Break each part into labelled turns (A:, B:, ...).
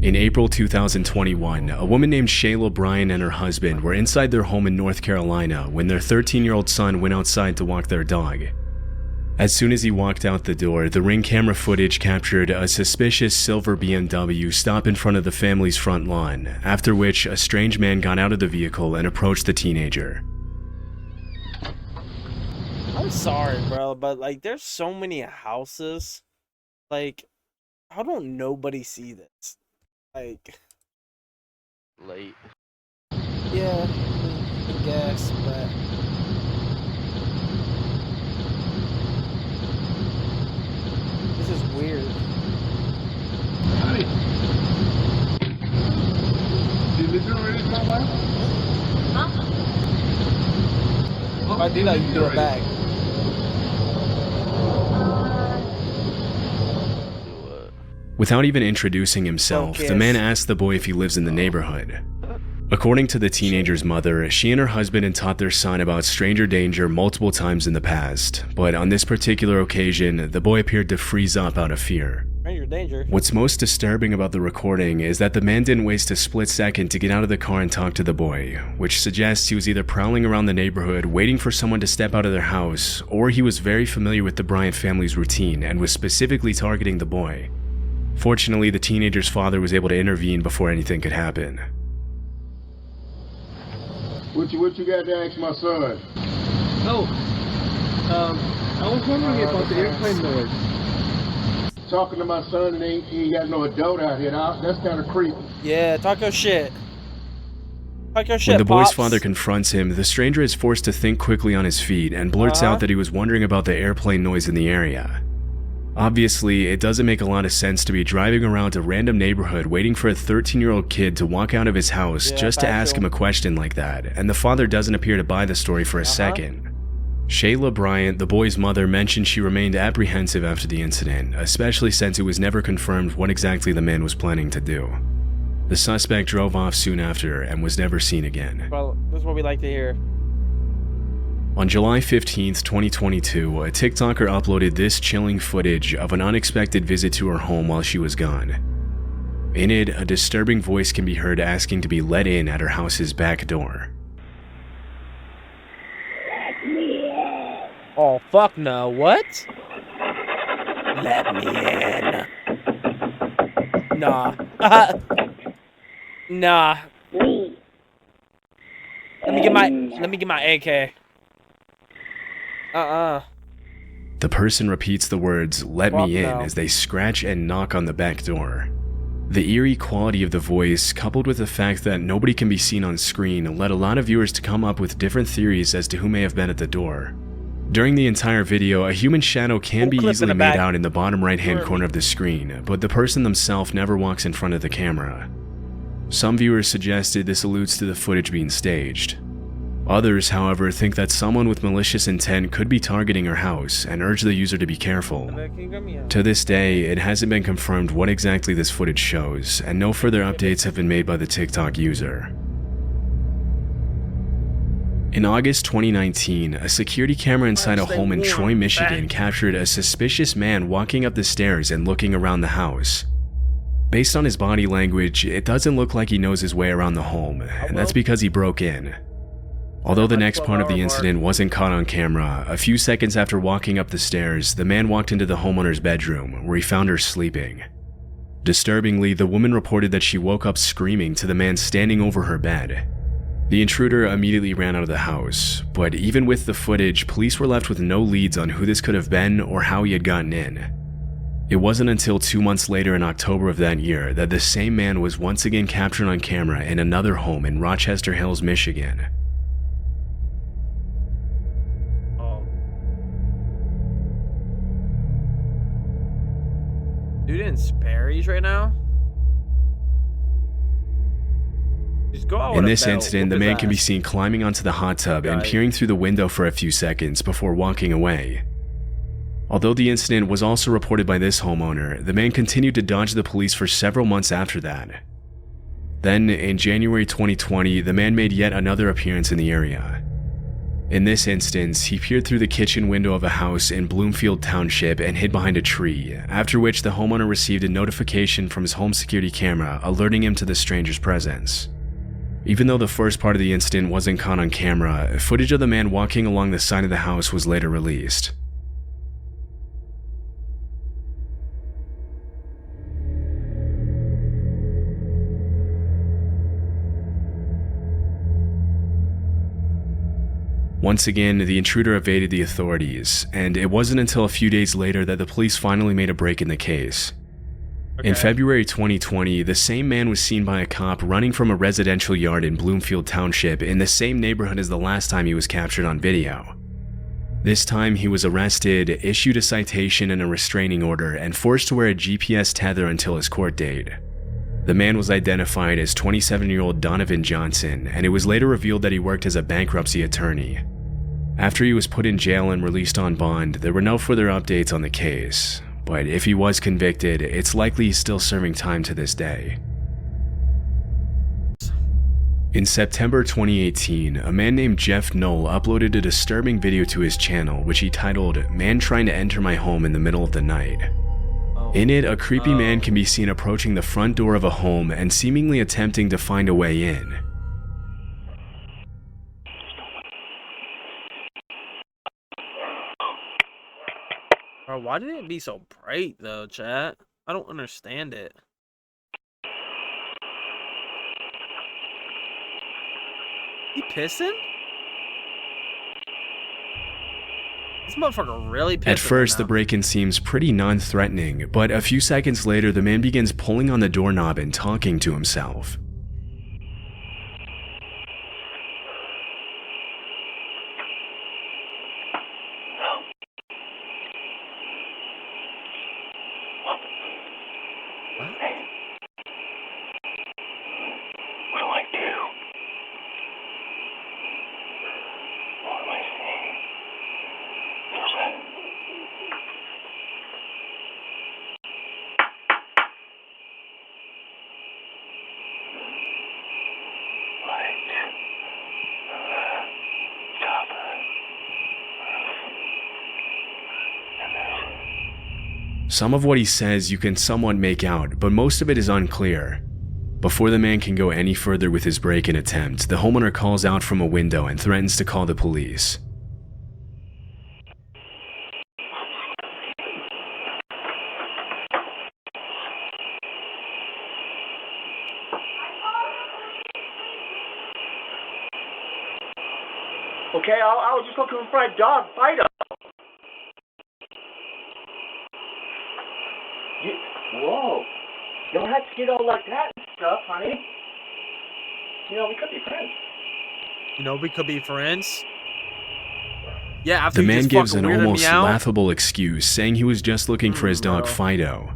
A: In April 2021, a woman named xYaboiAnt and her husband were inside their home in North Carolina when their 13-year-old son went outside to walk their dog. As soon as he walked out the door, the Ring camera footage captured a suspicious silver BMW stop in front of the family's front lawn, after which a strange man got out of the vehicle and approached the teenager.
B: I'm sorry, bro, but like there's so many houses. Like, how don't nobody see this? Like,
C: late.
B: Yeah, I guess, but this is weird. If I do that, you do it back.
A: Without even introducing himself, the man asked the boy if he lives in the neighborhood. According to the teenager's mother, she and her husband had taught their son about stranger danger multiple times in the past, but on this particular occasion, the boy appeared to freeze up out of fear.
B: Stranger danger.
A: What's most disturbing about the recording is that the man didn't waste a split second to get out of the car and talk to the boy, which suggests he was either prowling around the neighborhood waiting for someone to step out of their house, or he was very familiar with the Bryant family's routine and was specifically targeting the boy. Fortunately, the teenager's father was able to intervene before anything could happen.
D: What you got to ask my son?
E: Oh, I was wondering about the airplane noise.
D: Talking to my son and he ain't got no adult out here. That's kind of creepy.
B: Yeah, talk your shit. Talk your shit,
A: When the boy's
B: Pops.
A: father confronts him, the stranger is forced to think quickly on his feet and blurts out that he was wondering about the airplane noise in the area. Obviously, it doesn't make a lot of sense to be driving around a random neighborhood waiting for a 13-year-old kid to walk out of his house just to ask him a question like that, and the father doesn't appear to buy the story for a second. xYaboiAnt, the boy's mother, mentioned she remained apprehensive after the incident, especially since it was never confirmed what exactly the man was planning to do. The suspect drove off soon after and was never seen again.
B: Well, this is what we like to hear.
A: On July 15, 2022, a TikToker uploaded this chilling footage of an unexpected visit to her home while she was gone. In it, a disturbing voice can be heard asking to be let in at her house's back door.
B: Oh, fuck no. What? Let me in. Nah. Nah. Let me get my AK.
A: The person repeats the words, "Let me in,"
B: no.
A: as they scratch and knock on the back door. The eerie quality of the voice, coupled with the fact that nobody can be seen on screen, led a lot of viewers to come up with different theories as to who may have been at the door. During the entire video, a human shadow can be easily made out in the bottom right-hand corner of the screen, but the person themselves never walks in front of the camera. Some viewers suggested this alludes to the footage being staged. Others, however, think that someone with malicious intent could be targeting her house and urge the user to be careful. To this day, it hasn't been confirmed what exactly this footage shows, and no further updates have been made by the TikTok user. In August 2019, a security camera inside a home in Troy, Michigan captured a suspicious man walking up the stairs and looking around the house. Based on his body language, it doesn't look like he knows his way around the home, and that's because he broke in. Although the next part of the incident wasn't caught on camera, a few seconds after walking up the stairs, the man walked into the homeowner's bedroom, where he found her sleeping. Disturbingly, the woman reported that she woke up screaming to the man standing over her bed. The intruder immediately ran out of the house, but even with the footage, police were left with no leads on who this could have been or how he had gotten in. It wasn't until 2 months later in October of that year that the same man was once again captured on camera in another home in Rochester Hills, Michigan.
B: Dude in Sperry's right now? Just go out
A: In
B: with a
A: this
B: belt,
A: incident, the
B: whoop his
A: man can be
B: ass.
A: seen climbing onto the hot tub and peering through the window for a few seconds before walking away. Although the incident was also reported by this homeowner, the man continued to dodge the police for several months after that. Then, in January 2020, the man made yet another appearance in the area. In this instance, he peered through the kitchen window of a house in Bloomfield Township and hid behind a tree, after which the homeowner received a notification from his home security camera alerting him to the stranger's presence. Even though the first part of the incident wasn't caught on camera, footage of the man walking along the side of the house was later released. Once again, the intruder evaded the authorities, and it wasn't until a few days later that the police finally made a break in the case. In February 2020, the same man was seen by a cop running from a residential yard in Bloomfield Township in the same neighborhood as the last time he was captured on video. This time, he was arrested, issued a citation and a restraining order, and forced to wear a GPS tether until his court date. The man was identified as 27-year-old Donovan Johnson, and it was later revealed that he worked as a bankruptcy attorney. After he was put in jail and released on bond, there were no further updates on the case, but if he was convicted, it's likely he's still serving time to this day. In September 2018, a man named Jeff Knoll uploaded a disturbing video to his channel, which he titled, "Man Trying to Enter My Home in the Middle of the Night." In it, a creepy man can be seen approaching the front door of a home and seemingly attempting to find a way in.
B: Bro, why did it be so bright though, chat? I don't understand it. He pissing? This motherfucker really pissing.
A: At first,
B: right
A: the
B: now.
A: break-in seems pretty non-threatening, but a few seconds later, the man begins pulling on the doorknob and talking to himself. Some of what he says you can somewhat make out, but most of it is unclear. Before the man can go any further with his break-in attempt, the homeowner calls out from a window and threatens to call the police.
F: Okay, I was just looking for my dog, Fido. Whoa. You don't have to get all like that and stuff, honey. You know, we could be friends.
B: You know, we could be friends. Yeah, after
A: The
B: you
A: man
B: just
A: gives an
B: fucking weirded
A: almost
B: me out.
A: laughable excuse, saying he was just looking for his dog
B: Bro.
A: Fido.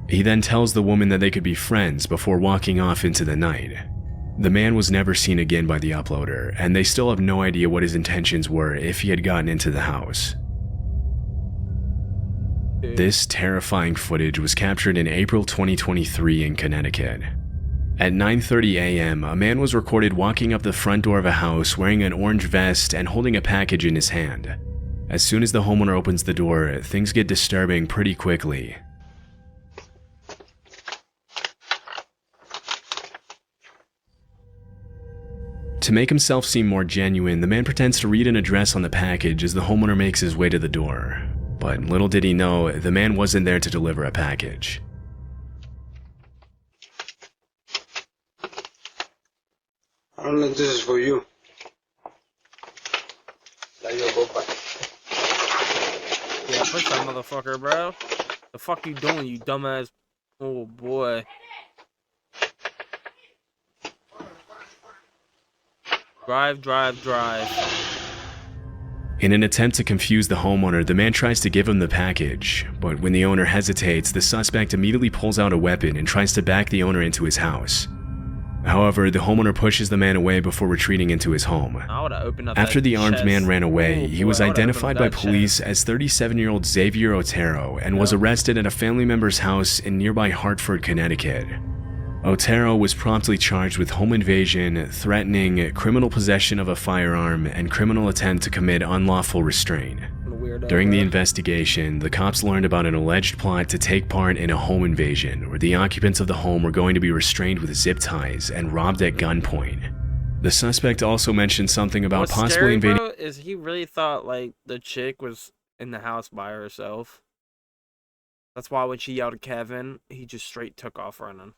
A: He then tells the woman that they could be friends before walking off into the night. The man was never seen again by the uploader, and they still have no idea what his intentions were if he had gotten into the house. This terrifying footage was captured in April 2023 in Connecticut. At 9:30 a.m., a man was recorded walking up the front door of a house wearing an orange vest and holding a package in his hand. As soon as the homeowner opens the door, things get disturbing pretty quickly. To make himself seem more genuine, the man pretends to read an address on the package as the homeowner makes his way to the door. But little did he know, the man wasn't there to deliver a package.
G: I don't think this is for you.
B: Yeah, push that motherfucker, bro. The fuck you doing, you dumbass? Oh boy. Drive, drive, drive.
A: In an attempt to confuse the homeowner, the man tries to give him the package, but when the owner hesitates, the suspect immediately pulls out a weapon and tries to back the owner into his house. However, the homeowner pushes the man away before retreating into his home.
B: I would have opened up
A: After
B: that
A: the armed
B: chest.
A: man ran away,
B: Oh,
A: he
B: boy,
A: was
B: I would've
A: identified by
B: opened that
A: police
B: chest.
A: as 37-year-old xYaboiAnt and was arrested at a family member's house in nearby Hartford, Connecticut. Otero was promptly charged with home invasion, threatening, criminal possession of a firearm, and criminal attempt to commit unlawful restraint. During the investigation, the cops learned about an alleged plot to take part in a home invasion where the occupants of the home were going to be restrained with zip ties and robbed at gunpoint. The suspect also mentioned something about possibly invading.
B: Bro, is he really thought like the chick was in the house by herself? That's why when she yelled at Kevin, he just straight took off running.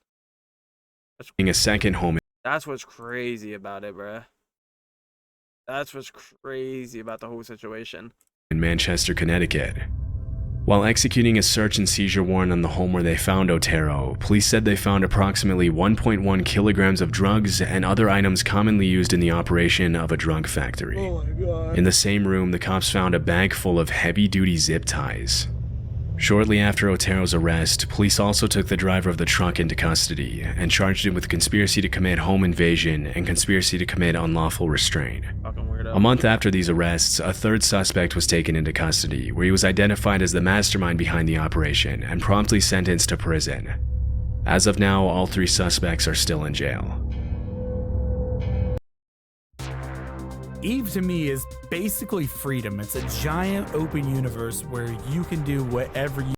A: A second home.
B: That's what's crazy about it, bruh. That's what's crazy about the whole situation.
A: In Manchester, Connecticut. While executing a search and seizure warrant on the home where they found Otero, police said they found approximately 1.1 kilograms of drugs and other items commonly used in the operation of a drug factory.
B: Oh my God.
A: In the same room, the cops found a bag full of heavy-duty zip ties. Shortly after Otero's arrest, police also took the driver of the truck into custody and charged him with conspiracy to commit home invasion and conspiracy to commit unlawful restraint.
B: Fucking weirdo.
A: A month after these arrests, a third suspect was taken into custody, where he was identified as the mastermind behind the operation and promptly sentenced to prison. As of now, all 3 suspects are still in jail.
H: Eve to me is basically freedom. It's a giant open universe where you can do whatever you.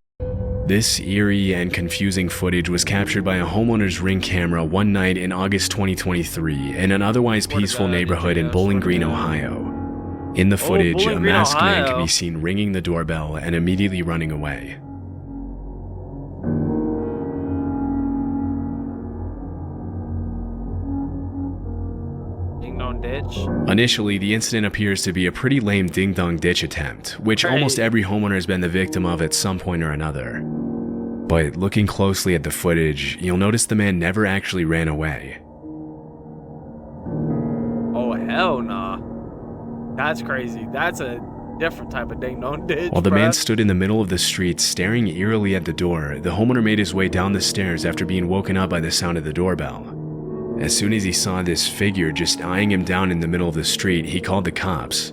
A: This eerie and confusing footage was captured by a homeowner's Ring camera one night in August 2023 in an otherwise peaceful neighborhood in Bowling Green, Ohio. In the footage, a masked man can be seen ringing the doorbell and immediately running away.
B: Ditch.
A: Initially, the incident appears to be a pretty lame ding-dong ditch attempt, which almost every homeowner has been the victim of at some point or another. But looking closely at the footage, you'll notice the man never actually ran away.
B: Oh, hell nah. That's crazy. That's a different type of ding-dong ditch,
A: While the man stood in the middle of the street staring eerily at the door, the homeowner made his way down the stairs after being woken up by the sound of the doorbell. As soon as he saw this figure just eyeing him down in the middle of the street, he called the cops.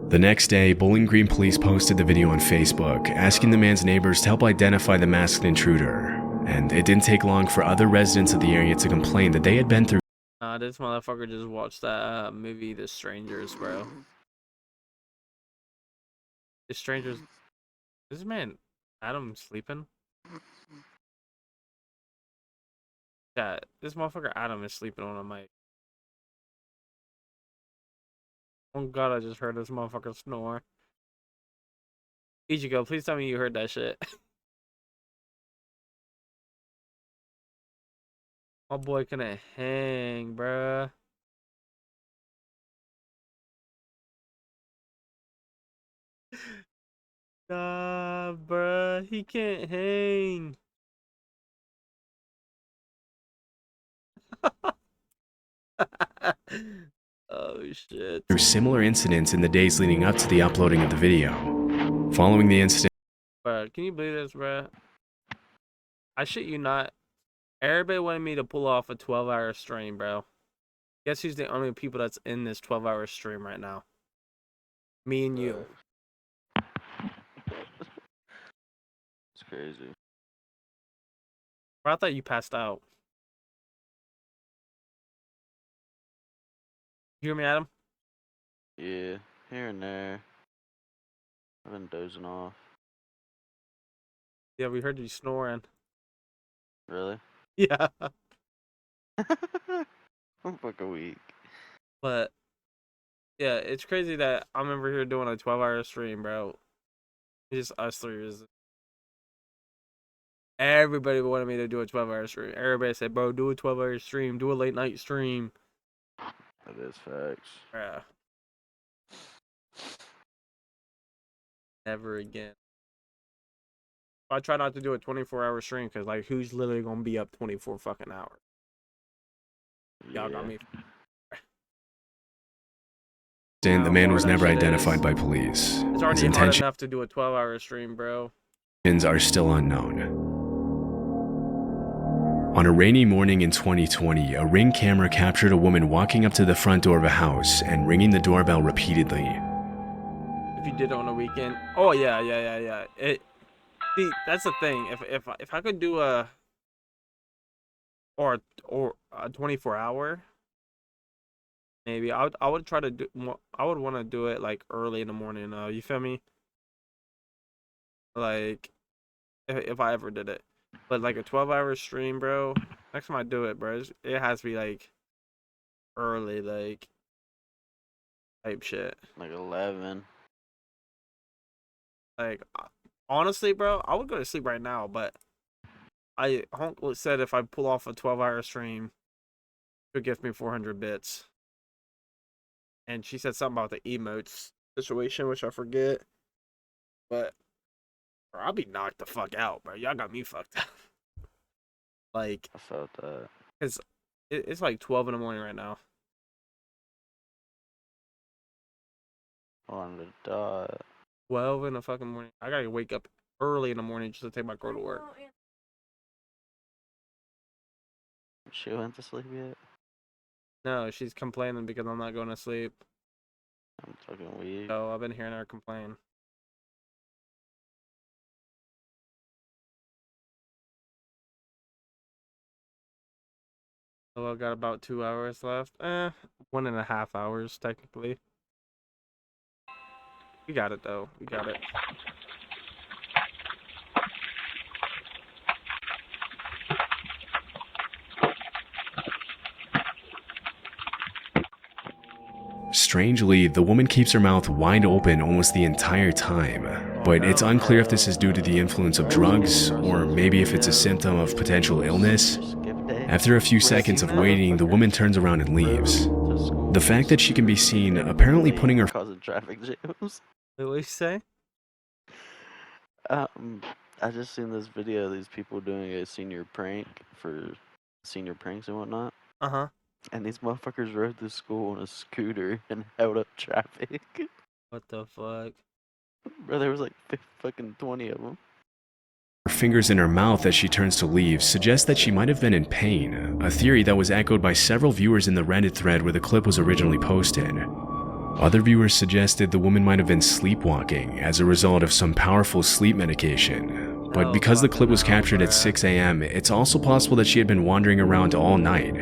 A: The next day, Bowling Green police posted the video on Facebook, asking the man's neighbors to help identify the masked intruder, and it didn't take long for other residents of the area to complain that they had been through.
B: This motherfucker just watched that movie, The Strangers, bro. The Strangers. This man, Adam, sleeping? Yeah, this motherfucker Adam is sleeping on a mic. Oh God, I just heard this motherfucker snore. Ichigo, please tell me you heard that shit. My boy couldn't hang, bruh. Nah, bruh, he can't hang. Oh shit.
A: Through similar incidents in the days leading up to the uploading of the video. Following the incident,
B: Bro, can you believe this, bro? I shit you not. Everybody wanted me to pull off a 12-hour stream, bro. Guess who's the only people that's in this 12-hour stream right now? Me and you.
C: It's crazy.
B: Bro, I thought you passed out. You hear me, Adam?
C: Yeah, here and there. I've been dozing off.
B: Yeah, we heard you snoring.
C: Really?
B: Yeah.
C: I'm fucking weak.
B: But, yeah, it's crazy that I'm over here doing a 12-hour stream, bro. It's just us 3. Everybody wanted me to do a 12-hour stream. Everybody said, bro, do a 12-hour stream. Do a late-night stream.
C: That is facts.
B: Yeah. Never again. I try not to do a 24-hour stream because, like, who's literally going to be up 24 fucking hours? Y'all got me.
A: the man was never identified by police.
B: It's
A: His
B: already hard
A: intentions
B: enough to do a 12-hour stream, bro.
A: are still unknown. On a rainy morning in 2020, a Ring camera captured a woman walking up to the front door of a house and ringing the doorbell repeatedly.
B: If you did it on a weekend. Oh, yeah. See, that's the thing. If I could do a or a 24-hour. Maybe I would try to do more. I would want to do it like early in the morning. You feel me? Like if I ever did it, but like a 12-hour stream, bro. Next time I do it, bro, it has to be like early, like type shit.
C: Like 11.
B: Like honestly, bro, I would go to sleep right now, but Honk said if I pull off a 12-hour stream, she'll give me 400 bits. And she said something about the emotes situation, which I forget. But bro, I'll be knocked the fuck out, bro. Y'all got me fucked up. Like,
C: I felt that.
B: cause it's like 12 in the morning right now.
C: On the dot.
B: 12 in the fucking morning. I gotta wake up early in the morning just to take my girl to work.
C: She went to sleep yet?
B: No, she's complaining because I'm not going to sleep.
C: I'm fucking weak.
B: So I've been hearing her complain. So I've got about 2 hours left. 1.5 hours technically. We got it though. We got it.
A: Strangely, the woman keeps her mouth wide open almost the entire time, but it's unclear if this is due to the influence of drugs, or maybe if it's a symptom of potential illness. After a few seconds of waiting, the woman turns around and leaves. The fact that she can be seen apparently putting her
C: causing traffic jams.
B: Wait, what did you say?
C: I just seen this video of these people doing a senior prank for senior pranks and whatnot.
B: Uh-huh.
C: And these motherfuckers rode to school on a scooter and held up traffic.
B: What the fuck?
C: Bro, there was like fucking 20 of them.
A: fingers in her mouth as she turns to leave suggests that she might have been in pain, a theory that was echoed by several viewers in the Reddit thread where the clip was originally posted. Other viewers suggested the woman might have been sleepwalking as a result of some powerful sleep medication, but because the clip was captured at 6 a.m., it's also possible that she had been wandering around all night.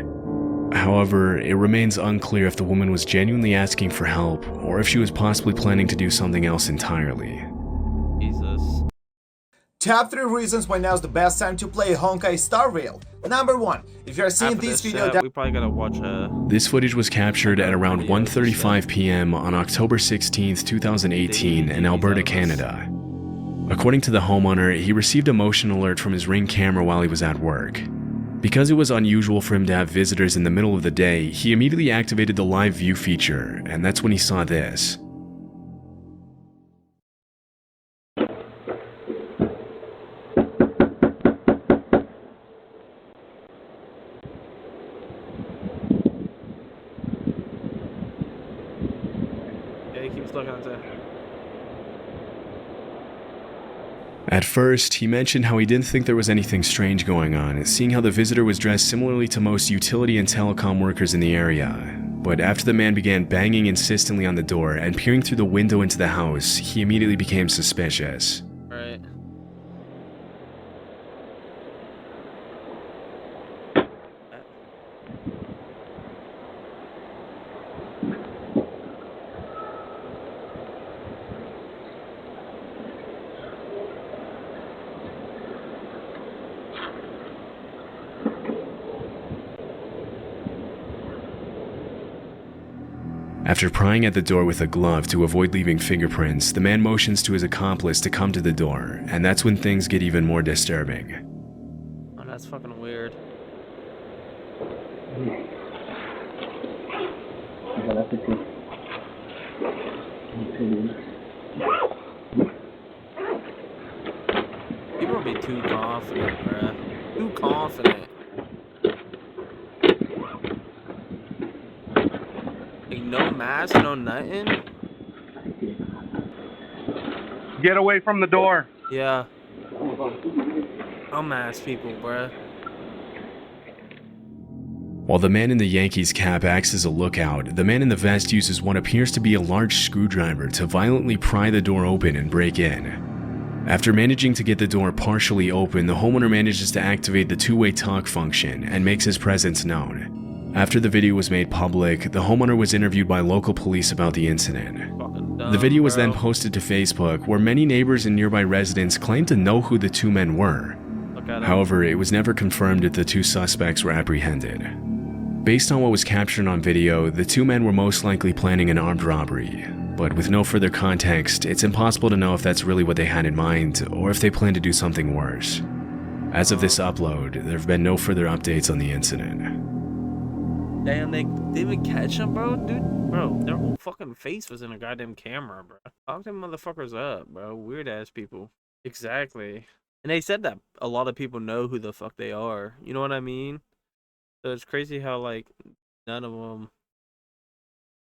A: However, it remains unclear if the woman was genuinely asking for help or if she was possibly planning to do something else entirely.
B: Jesus.
I: Top 3 reasons why now is the best time to play Honkai Star Rail. Number 1, if you're seeing
B: After
I: this
B: this
I: video,
B: shit, we probably gotta watch
A: This footage was captured at around 1:35 p.m. on October 16, 2018 in Alberta, Canada. According to the homeowner, he received a motion alert from his Ring camera while he was at work. Because it was unusual for him to have visitors in the middle of the day, he immediately activated the live view feature, and that's when he saw this.
B: Yeah, he keeps looking at that.
A: At first, he mentioned how he didn't think there was anything strange going on, seeing how the visitor was dressed similarly to most utility and telecom workers in the area. But after the man began banging insistently on the door and peering through the window into the house, he immediately became suspicious.
B: Right.
A: After prying at the door with a glove to avoid leaving fingerprints, the man motions to his accomplice to come to the door, and that's when things get even more disturbing.
B: Oh, that's fucking weird. People be too confident, bruh. Too confident. Like, no mask, no nothing?
F: Get away from the door.
B: Yeah. Dumbass people, bruh.
A: While the man in the Yankees cap acts as a lookout, the man in the vest uses what appears to be a large screwdriver to violently pry the door open and break in. After managing to get the door partially open, the homeowner manages to activate the two-way talk function and makes his presence known. After the video was made public, the homeowner was interviewed by local police about the incident. The video was then posted to Facebook, where many neighbors and nearby residents claimed to know who the two men were. However, it was never confirmed if the two suspects were apprehended. Based on what was captured on video, the two men were most likely planning an armed robbery. But with no further context, it's impossible to know if that's really what they had in mind, or if they planned to do something worse. As of this upload, there have been no further updates on the incident.
B: Damn, they didn't even catch him, bro? Dude, bro, their whole fucking face was in a goddamn camera, bro. Talk them motherfuckers up, bro. Weird ass people. Exactly. And they said that a lot of people know who the fuck they are. You know what I mean? So it's crazy how, like, none of them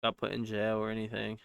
B: got put in jail or anything.